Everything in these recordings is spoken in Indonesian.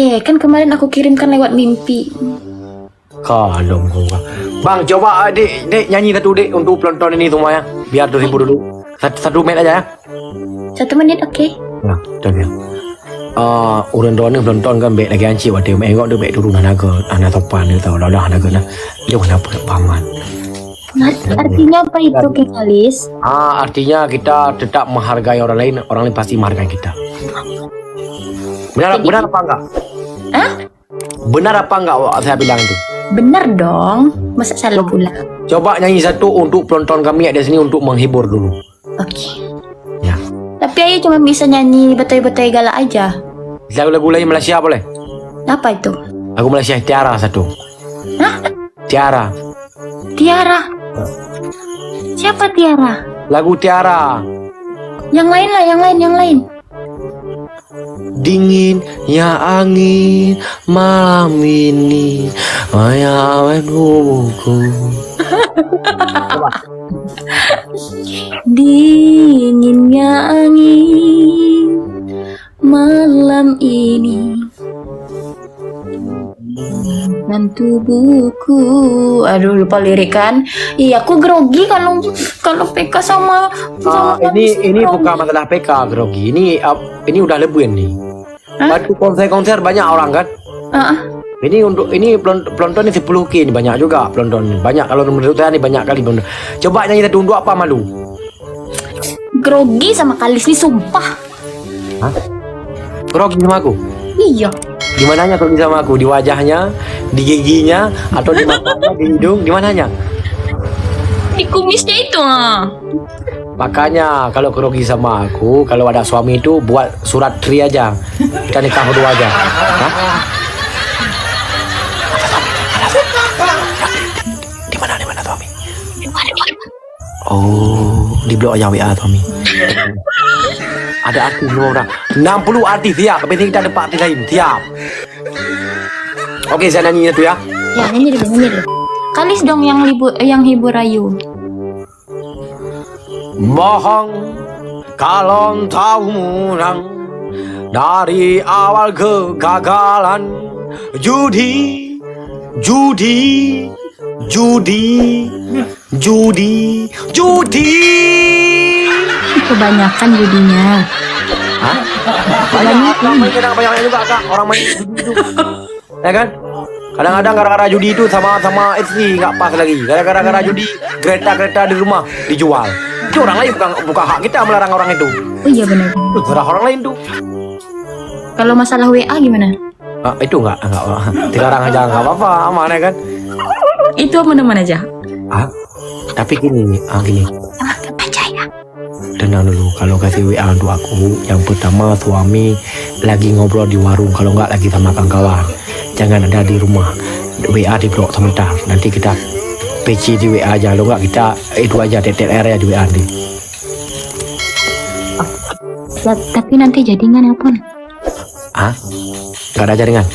Kan kemarin aku kirimkan lewat mimpi. Kalau gua. Bang, coba adik nyanyi satu dek untuk penonton ini semua ya. Biar 2000 dulu. Satu menit aja ya. 1 menit, oke. Nah, dah ya. Orang doang ni penonton kan baik lagi anci waktu mengok dia baik turun anak topan dia tahu dah anak na. Dia kenapa paman. Artinya apa itu, Kang Kalis? Artinya kita tetap menghargai orang lain pasti menghargai kita. Benar apa enggak? Hah? Benar apa enggak saya bilang itu? Benar dong. Masa salah pula? Coba nyanyi satu untuk penonton kami ada sini untuk menghibur dulu. Oke. Ya. Tapi Ayu cuma bisa nyanyi betai-betai galak aja. Lagu-lagu lain Malaysia boleh? Apa itu? Lagu Malaysia Tiara satu. Hah? Tiara. Tiara. Siapa Tiara? Lagu Tiara. Yang lain lah, yang lain. Dingin ya angin malam ini mayawan hubungku. Dinginnya angin malam ini dan tubuhku. Aduh, lupa lirik kan. Iya, aku grogi kalau PK sama ini bukan masalah PK grogi. Ini udah lebuin nih. Waktu konser banyak orang kan. Ini penonton ini 10K ini banyak juga penonton. Banyak kalau menurut saya ini banyak kali penonton. Coba nyanyi satu untuk apa malu? Grogi sama Kalis nih, sumpah. Hah? Grogi sama aku? Iya. Di mananya grogi sama aku? Di wajahnya, di giginya, atau di matanya, di hidung? Di mananya? Di kumisnya itu Makanya kalau grogi sama aku, kalau ada suami itu buat surat tri aja. Kita nikah berdua aja. Hah? Di mana suami? Oh, di blok aja WA suami. Ada artis semua orang. 60 artis siap. Tapi kita ada artis lain siap. Oke, saya nyanyi itu ya. Ya, nyanyi dulu. Kalis dong yang hibur Ayu. Bohong kalau tahu menang dari awal kegagalan. Judi Kebanyakan judinya. Hah? Orang main banyak juga kak. Orang main judi itu, ya kan? Kadang-kadang gara-gara judi itu sama istri nggak pas lagi. Gara-gara judi kereta di rumah dijual. Itu orang lain bukan hak kita melarang orang itu. Oh iya benar. Itu terserah orang lain tuh. Kalau masalah WA gimana? Itu enggak dilarang aja nggak apa-apa, aman ya kan? Itu aman-aman aja. Tapi gini. Gak percaya. Tenang dulu, kalau kasih WA untuk aku, yang pertama suami lagi ngobrol di warung, kalau nggak lagi sama kawan. Jangan ada di rumah. WA di blok sebentar. Nanti kita PC di WA aja, kalau nggak kita itu aja TTR ya di WA nih. Tapi nanti jadi nggak nelpon? Nggak ada jaringan?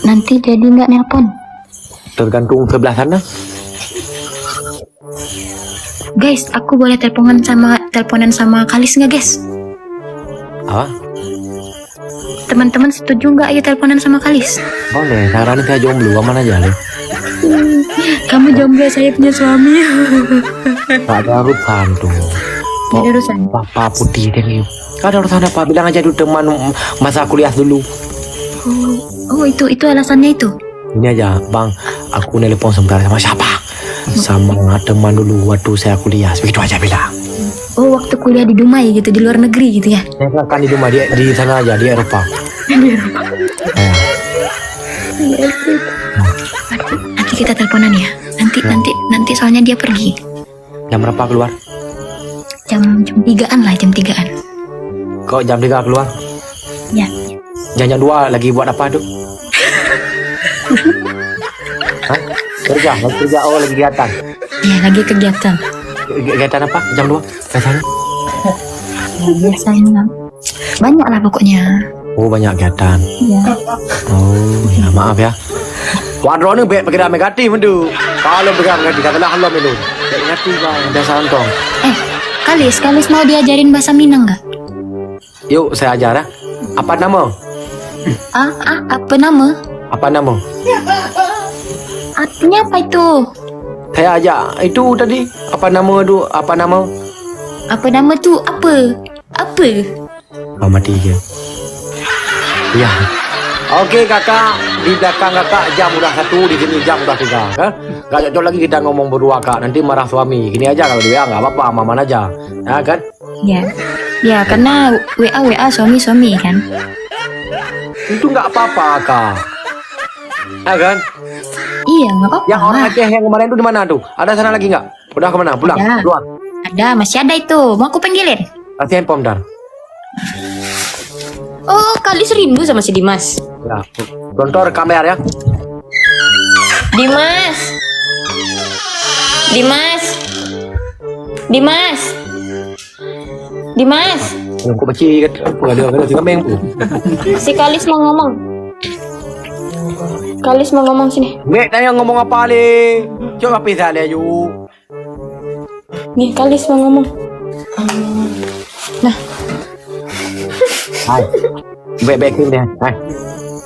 Nanti jadi nggak nelpon? Tergantung sebelah sana. Guys, aku boleh teleponan sama Kalis nggak, guys? Apa? Teman-teman setuju nggak ayo teleponan sama Kalis? Boleh, sekarang saya jomblo, aman aja nih. Kamu jomblo, saya punya suami. Gak ada urusan tuh. Gak ada urusan. Papa putih deh nih. Gak ada urusan apa, bilang aja dulu teman masa kuliah dulu. Oh itu alasannya itu. Ini aja, Bang, aku nelpon sebentar sama siapa? Sama teman dulu waktu saya kuliah, begitu aja bilang. Oh, waktu kuliah di Dumai gitu, di luar negeri gitu ya? Saya kan di rumah di sana aja, di Eropa. Di Eropa. Nanti kita teleponan ya. Nanti soalnya dia pergi. Jam berapa keluar? Jam 3-an lah, jam 3-an. Kok jam 3 keluar? Ya. Jam 2 lagi buat apa tuh? Hah? Kerja, oh lagi kegiatan. Iya, lagi kegiatan. Kegiatan apa? Jam 2? Biasanya? Biasanya banyak lah pokoknya. Oh, banyak kegiatan. Iya. Oh, ya maaf ya. Wadro ni pakai dah negatif tu. Kalau pegang negatif katalah halam itu. Negatif bang, biasa ontong. Kalis mau diajarin bahasa Minang nggak? Yuk saya ajar ya. Apa nama? Apa nama? Apa nama? Artinya apa itu? Saya ajak itu tadi. Apa nama tu? Apa nama? Apa nama tu? Apa? Mati je. Ya. Okey kakak, di belakang kakak jam udah 1, di sini jam udah 3 kan? Gak cocok lagi kita ngomong berdua kak, nanti marah suami. Gini aja kalau dia nggak apa-apa, aman aja, ya kan? Ya karena WA suami kan. Itu nggak apa-apa kak, ya kan? Iya nggak apa-apa. Yang orang Aceh yang kemarin itu di mana tuh? Ada sana lagi nggak? Udah kemana? Pulang? Ada. Keluar? Ada, masih ada itu. Mau aku panggilin? Kasih handphone dar. Oh, kali serindu sama si Dimas. Ya, tonton kamera ya. Dimas. Yang kau baca kan? Ada si kambing. Si Kalis mau ngomong sini. Mek tanya ngomong apa le? Coba pisah le you. Nih, Kalis mau ngomong. Nah, Hai. Baik-baikin dia.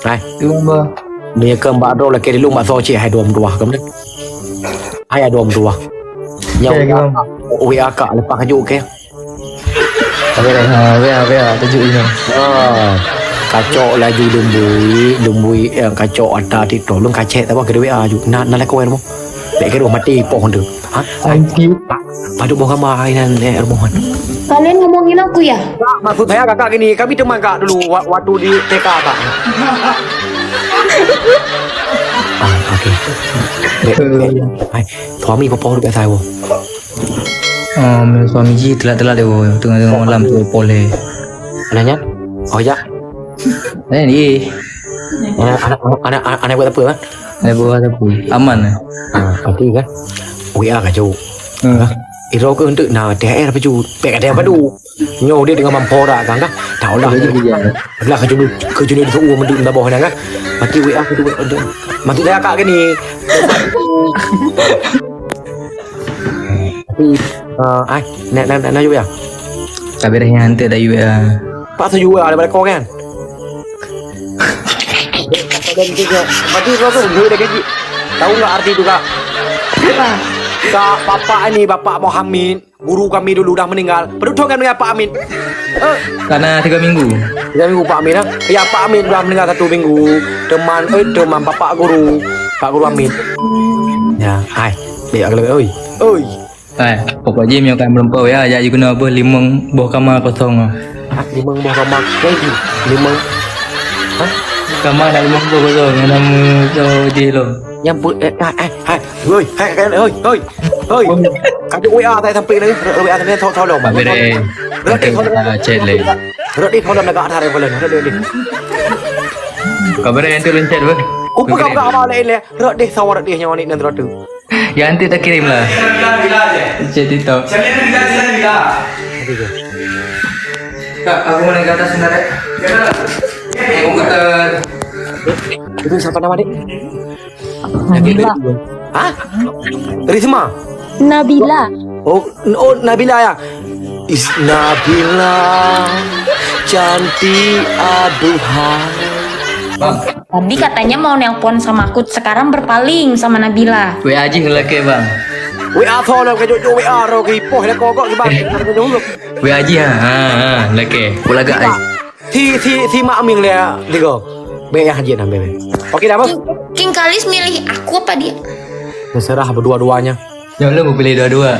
Hai. Lumba. Dia ke mbak do lagi di rumah soci hai dua dua kemudian. Hai dua dua. Yang WA kak lepas kajuk ke. Wea tajuk ini. Kacau laju lumbui yang kacau ada di tolong kacek tapi ke WA ju. Nak kau yang mau. Lek ke rumah mati pohon tu. Thank you. Padu mau kamar ainan rumah. kalian ngomongin aku ya? Maksud saya kakak gini, kami teman kak dulu waktu di TK kak. Okey. Hai, suami papa duduk kat saya. Suami ji telat-telat dia tengah malam tu boleh. Nanya? Oh ya. Ni Anak buat apa kan? ada buat apa? Aman ah. Nanti kan. WA kacau. Iro ke untuk na TR baju pek ada padu. Nyo dia dengan mampora kan kan. Tahu lah lah ke juni tu mendu dah bawah kan. Mati WA tu untuk maksud saya kak gini. Tapi nak juga ya. Kabar yang hantar dah you ah. Pak saya juga ada balik kau kan. Mati kau tu gue dah gaji. Tahu nggak arti itu kak? Apa? Kak, Bapak Muhammad, guru kami dulu dah meninggal. Berhubungan dengan Pak Amin. Karena 3 minggu. 3 minggu Pak Amin. Ya Pak Amin dah meninggal 1 minggu. Teman Bapak Guru, Pak Guru Amin. Ya, hai. Dia agak oi. Pokok je yang kan melempau ya. Jadi guna apa 5 buah kamar kosong. 5 buah kamar. Lagi 5. Kamar dah 5 buah kosong. Nama so je lo. Yang hai. Oi. Kajuk WA saya sampai ni. WA saya tolong. Bere. Chat le. Rodi tolong nak ada boleh. Rodi. Kabar yang tu lencet ber. Kupu kau apa lain le? Rodi sawar dia yang ni nanti rodi. Ya nanti tak kirim lah. Chat itu. Kak, aku mau naik ke atas sebentar. Komputer. Itu siapa nama dik? Nabila. Hah? Risma? Nabila. Oh Nabila ya. Nabila cantik aduhai. Tadi katanya mau nelpon sama aku, sekarang berpaling sama Nabila. WA aja ngelake bang. WA tolong ke jojo WA ro ke poh le kok bang. WA aja lake. Pula gak ai. Si Mak Aming le digo. Be yang haji nambe. Okey dah bang. King Kalis milih aku apa dia? Terserah berdua-duanya. Yang lu mau pilih dua-dua.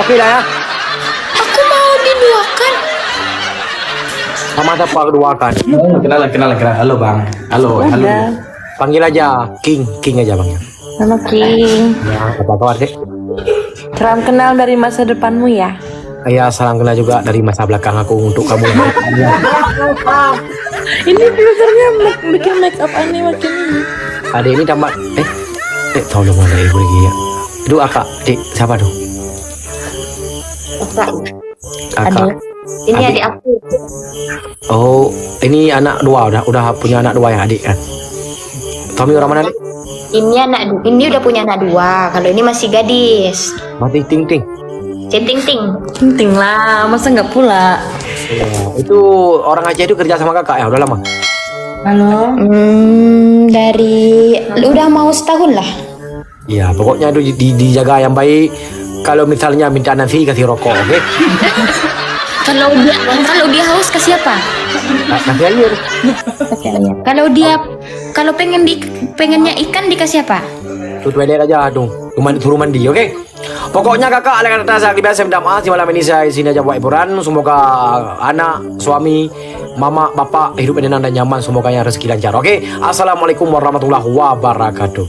Okey dah ya. Aku mau diduakan. Sama siapa keduakan? Kenalan. Halo bang. Halo. Panggil aja King aja bang. Nama King. Ya, apa kabar sih? Salam kenal dari masa depanmu ya. Ya, salam kenal juga dari masa belakang aku untuk kamu. Ini filternya bikin make up aneh makin ini. Ada ini tambah tolong ada ibu lagi ya. Itu akak, dik, siapa tuh? Kakak. Ini adik aku. Oh, ini anak dua udah punya anak dua ya adik kan? Tommy orang mana dik? Ini udah punya anak 2. Kalau ini masih gadis. Mati ting. Ting. Penting lah, masa nggak pula? Ya, itu orang Aceh itu kerja sama kakak ya udah lama. Halo. Dari udah mau setahun lah. Ya pokoknya itu dijaga yang baik. Kalau misalnya minta nasi kasih rokok, oke? Kalau dia haus ke siapa? Nasi air. Kalau pengennya ikan dikasih apa? Tuh toilet aja tuh. Suruh mandi, oke? Pokoknya kakak dengan kata saya biasa minta maaf malam ini saya sini aja buat hiburan. Semoga anak, suami, mama, bapak hidup tenang dan nyaman. Semoga yang rezeki lancar, oke? Assalamualaikum warahmatullahi wabarakatuh.